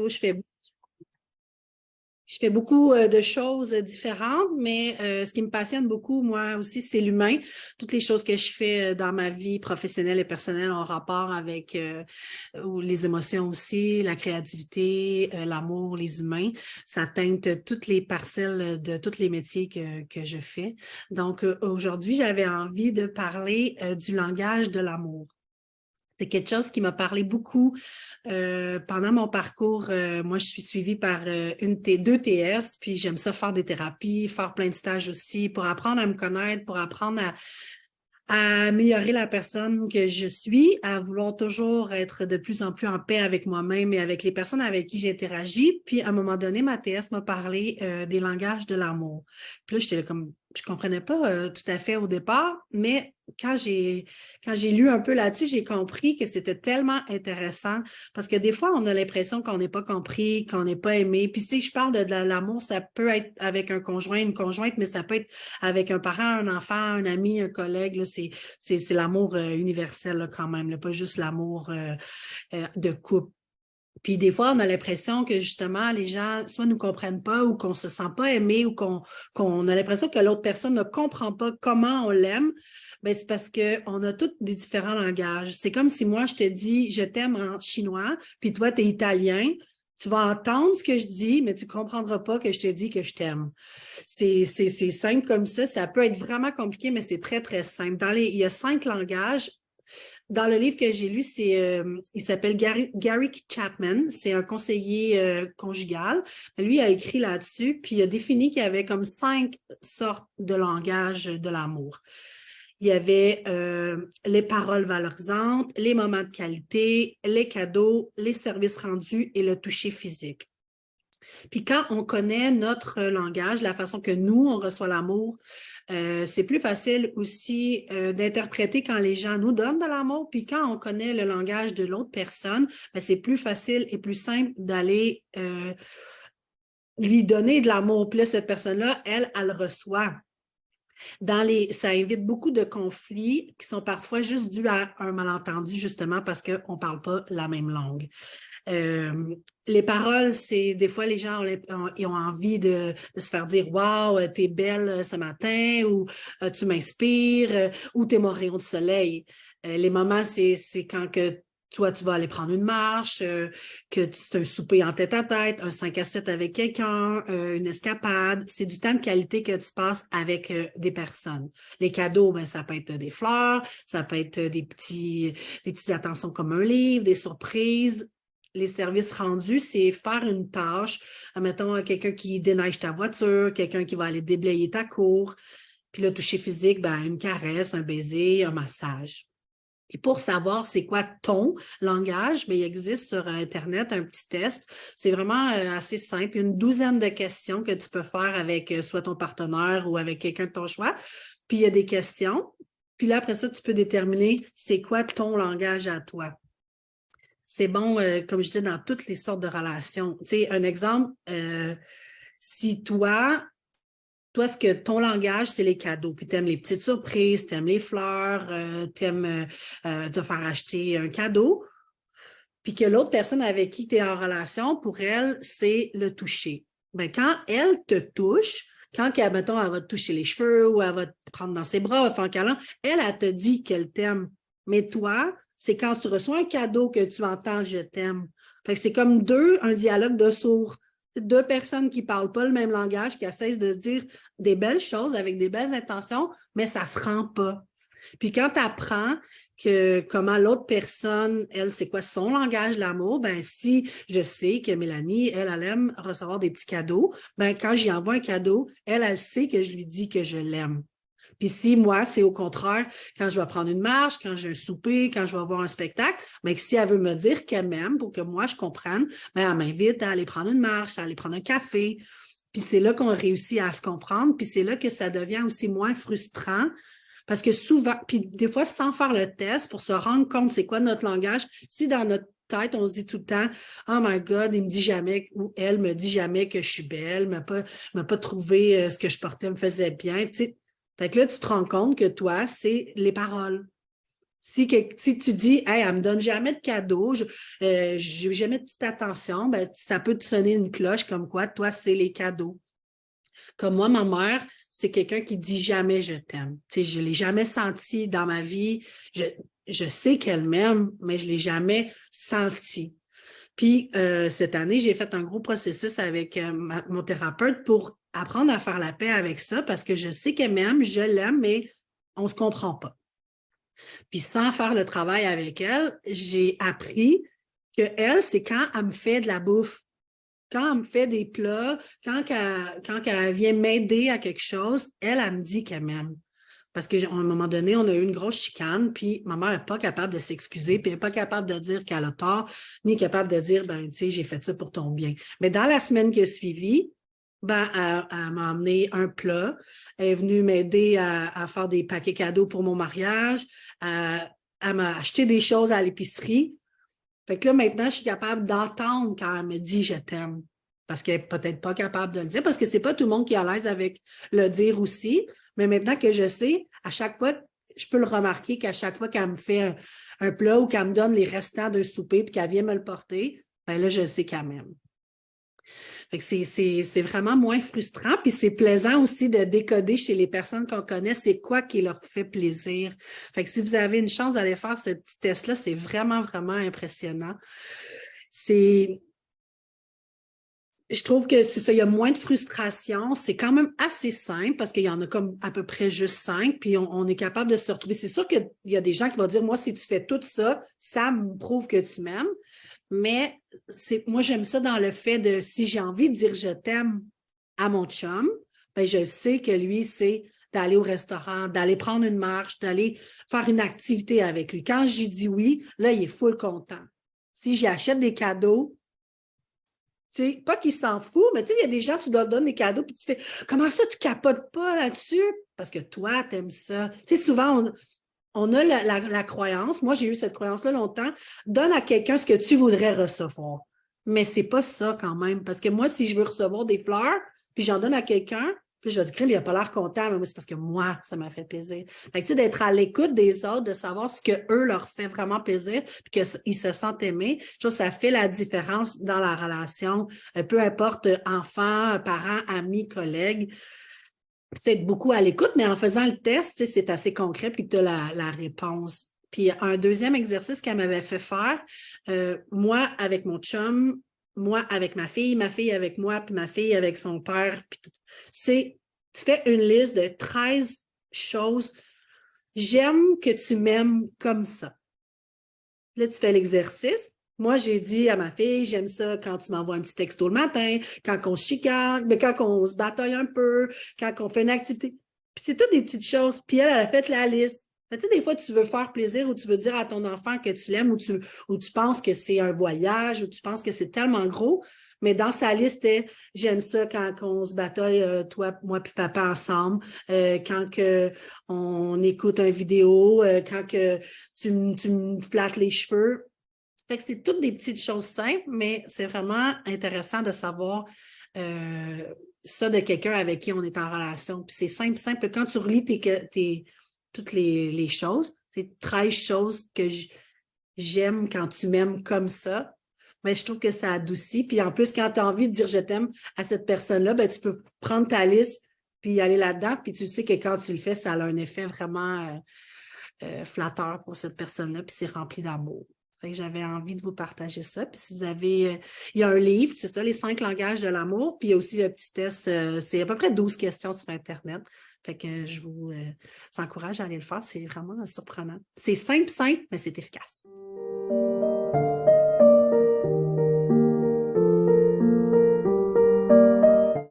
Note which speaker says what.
Speaker 1: tantôt, je fais beaucoup de choses différentes, mais ce qui me passionne beaucoup, moi aussi, c'est l'humain. Toutes les choses que je fais dans ma vie professionnelle et personnelle ont rapport avec les émotions aussi, la créativité, l'amour, les humains. Ça teinte toutes les parcelles de tous les métiers que je fais. Donc, aujourd'hui, j'avais envie de parler du langage de l'amour. C'est quelque chose qui m'a parlé beaucoup pendant mon parcours. Moi, je suis suivie par deux TS, puis j'aime ça faire des thérapies, faire plein de stages aussi pour apprendre à me connaître, pour apprendre à améliorer la personne que je suis, à vouloir toujours être de plus en plus en paix avec moi-même et avec les personnes avec qui j'interagis. Puis, à un moment donné, ma TS m'a parlé des langages de l'amour. Puis là, j'étais là comme, je comprenais pas tout à fait au départ, mais quand j'ai lu un peu là-dessus, j'ai compris que c'était tellement intéressant parce que des fois, on a l'impression qu'on n'est pas compris, qu'on n'est pas aimé. Puis si je parle de l'amour, ça peut être avec un conjoint, une conjointe, mais ça peut être avec un parent, un enfant, un ami, un collègue. Là, c'est l'amour universel là, quand même, là, pas juste l'amour de couple. Puis des fois, on a l'impression que justement, les gens soit nous comprennent pas ou qu'on se sent pas aimé ou qu'on a l'impression que l'autre personne ne comprend pas comment on l'aime. Ben, c'est parce qu'on a tous des différents langages. C'est comme si moi, je te dis « je t'aime » en chinois, puis toi, tu es italien. Tu vas entendre ce que je dis, mais tu ne comprendras pas que je te dis que je t'aime. C'est simple comme ça. Ça peut être vraiment compliqué, mais c'est très, très simple. Il y a 5 langages. Dans le livre que j'ai lu, il s'appelle Gary Chapman. C'est un conseiller conjugal. Lui a écrit là-dessus, puis il a défini qu'il y avait comme 5 sortes de langage de l'amour. Il y avait les paroles valorisantes, les moments de qualité, les cadeaux, les services rendus et le toucher physique. Puis quand on connaît notre langage, la façon que nous, on reçoit l'amour, c'est plus facile aussi d'interpréter quand les gens nous donnent de l'amour. Puis quand on connaît le langage de l'autre personne, ben, c'est plus facile et plus simple d'aller lui donner de l'amour. Puis là, cette personne-là, elle le reçoit. Ça évite beaucoup de conflits qui sont parfois juste dus à un malentendu, justement parce qu'on ne parle pas la même langue. Les paroles, c'est des fois les gens ils ont envie de se faire dire wow, t'es belle ce matin ou tu m'inspires ou t'es mon rayon de soleil. Les moments, c'est quand que toi, tu vas aller prendre une marche, que c'est un souper en tête-à-tête, un 5 à 7 avec quelqu'un, une escapade. C'est du temps de qualité que tu passes avec des personnes. Les cadeaux, ben, ça peut être des fleurs, ça peut être des petites attentions comme un livre, des surprises. Les services rendus, c'est faire une tâche. Mettons, quelqu'un qui déneige ta voiture, quelqu'un qui va aller déblayer ta cour. Puis le toucher physique, ben, une caresse, un baiser, un massage. Et pour savoir c'est quoi ton langage, bien, il existe sur Internet un petit test. C'est vraiment assez simple. Une douzaine de questions que tu peux faire avec soit ton partenaire ou avec quelqu'un de ton choix. Puis il y a des questions. Puis là, après ça, tu peux déterminer c'est quoi ton langage à toi. C'est bon, comme je dis, dans toutes les sortes de relations. Tu sais, un exemple, si toi, ce que ton langage, c'est les cadeaux, puis tu aimes les petites surprises, tu aimes les fleurs, tu aimes te faire acheter un cadeau, puis que l'autre personne avec qui tu es en relation, pour elle, c'est le toucher. Bien, quand elle te touche, quand, mettons, elle va te toucher les cheveux ou elle va te prendre dans ses bras, elle va te faire un câlin, elle te dit qu'elle t'aime. Mais toi, c'est quand tu reçois un cadeau que tu entends « je t'aime ». Fait que c'est comme un dialogue de sourds. 2 personnes qui ne parlent pas le même langage, qui essaient de dire des belles choses avec des belles intentions, mais ça ne se rend pas. Puis quand tu apprends comment l'autre personne, elle, c'est quoi son langage de l'amour, ben si je sais que Mélanie, elle aime recevoir des petits cadeaux, ben quand j'y envoie un cadeau, elle sait que je lui dis que je l'aime. Puis si moi, c'est au contraire, quand je vais prendre une marche, quand j'ai un souper, quand je vais voir un spectacle, bien, si elle veut me dire qu'elle m'aime pour que moi, je comprenne, bien, elle m'invite à aller prendre une marche, à aller prendre un café. Puis c'est là qu'on réussit à se comprendre. Puis c'est là que ça devient aussi moins frustrant. Parce que souvent, puis des fois, sans faire le test pour se rendre compte c'est quoi notre langage, si dans notre tête, on se dit tout le temps « Oh my God, il me dit jamais ou elle me dit jamais que je suis belle, m'a pas trouvé ce que je portais me faisait bien. » Tu sais, fait que là, tu te rends compte que toi, c'est les paroles. Si tu dis, hey, elle me donne jamais de cadeaux, je n'ai jamais de petite attention, ben, ça peut te sonner une cloche comme quoi, toi, c'est les cadeaux. Comme moi, ma mère, c'est quelqu'un qui dit jamais je t'aime. Tu sais, je ne l'ai jamais senti dans ma vie. Je sais qu'elle m'aime, mais je ne l'ai jamais senti. Puis cette année, j'ai fait un gros processus avec mon thérapeute pour apprendre à faire la paix avec ça parce que je sais qu'elle m'aime, je l'aime, mais on ne se comprend pas. Puis sans faire le travail avec elle, j'ai appris que elle, c'est quand elle me fait de la bouffe, quand elle me fait des plats, quand elle vient m'aider à quelque chose, elle me dit qu'elle m'aime. Parce qu'à un moment donné, on a eu une grosse chicane, puis ma mère n'est pas capable de s'excuser, puis elle n'est pas capable de dire qu'elle a tort, ni capable de dire, ben, tu sais, j'ai fait ça pour ton bien. Mais dans la semaine qui a suivi, ben, elle m'a amené un plat. Elle est venue m'aider à faire des paquets cadeaux pour mon mariage. Elle m'a acheté des choses à l'épicerie. Fait que là, maintenant, je suis capable d'entendre quand elle me dit je t'aime. Parce qu'elle n'est peut-être pas capable de le dire, parce que c'est pas tout le monde qui est à l'aise avec le dire aussi. Mais maintenant que je sais, à chaque fois, je peux le remarquer qu'à chaque fois qu'elle me fait un plat ou qu'elle me donne les restants d'un souper puis qu'elle vient me le porter, ben là, je sais qu'elle m'aime. Fait que c'est vraiment moins frustrant, puis c'est plaisant aussi de décoder chez les personnes qu'on connaît, c'est quoi qui leur fait plaisir. Fait que si vous avez une chance d'aller faire ce petit test-là, c'est vraiment, vraiment impressionnant. Je trouve que c'est ça, il y a moins de frustration, c'est quand même assez simple parce qu'il y en a comme à peu près juste 5, puis on est capable de se retrouver. C'est sûr qu'il y a des gens qui vont dire, moi, si tu fais tout ça, ça me prouve que tu m'aimes. Mais moi, j'aime ça dans le fait de si j'ai envie de dire je t'aime à mon chum, ben je sais que lui, c'est d'aller au restaurant, d'aller prendre une marche, d'aller faire une activité avec lui. Quand j'y dis oui, là, il est full content. Si j'y achète des cadeaux, tu sais, pas qu'il s'en fout, mais tu sais, il y a des gens, tu leur donnes des cadeaux, puis tu fais comment ça, tu capotes pas là-dessus? Parce que toi, t'aimes ça. Tu sais, souvent, on a la croyance, moi j'ai eu cette croyance-là longtemps, donne à quelqu'un ce que tu voudrais recevoir. Mais c'est pas ça quand même, parce que moi, si je veux recevoir des fleurs, puis j'en donne à quelqu'un, puis je vais dire, il n'a pas l'air content, mais moi, c'est parce que moi, ça m'a fait plaisir. Fait que, tu sais, d'être à l'écoute des autres, de savoir ce que eux leur fait vraiment plaisir, puis qu'ils se sentent aimés, je trouve que ça fait la différence dans la relation, peu importe enfant, parents, amis, collègues. C'est être beaucoup à l'écoute, mais en faisant le test, c'est assez concret, puis tu as la réponse. Puis un deuxième exercice qu'elle m'avait fait faire, moi avec mon chum, moi avec ma fille avec moi, puis ma fille avec son père, puis c'est, tu fais une liste de 13 choses. J'aime que tu m'aimes comme ça. Là, tu fais l'exercice. Moi, j'ai dit à ma fille, j'aime ça quand tu m'envoies un petit texto le matin, quand on se chicane, mais quand on se bataille un peu, quand on fait une activité. Puis c'est toutes des petites choses. Puis elle a fait la liste. Tu sais, des fois, tu veux faire plaisir ou tu veux dire à ton enfant que tu l'aimes ou tu penses que c'est un voyage ou tu penses que c'est tellement gros. Mais dans sa liste, j'aime ça quand on se bataille, toi, moi puis papa ensemble, quand on écoute une vidéo, quand tu me flattes les cheveux. Fait que c'est toutes des petites choses simples, mais c'est vraiment intéressant de savoir ça de quelqu'un avec qui on est en relation. Puis c'est simple, simple. Quand tu relis toutes les choses, c'est 13 choses que j'aime quand tu m'aimes comme ça. Mais je trouve que ça adoucit. Puis en plus, quand tu as envie de dire je t'aime à cette personne-là, ben, tu peux prendre ta liste puis aller là-dedans. Puis tu sais que quand tu le fais, ça a un effet vraiment flatteur pour cette personne-là. Puis c'est rempli d'amour. J'avais envie de vous partager ça. Puis si vous avez, il y a un livre, c'est ça, les 5 langages de l'amour. Puis il y a aussi le petit test, c'est à peu près 12 questions sur Internet. Fait que je vous encourage à aller le faire. C'est vraiment surprenant. C'est simple, mais c'est efficace.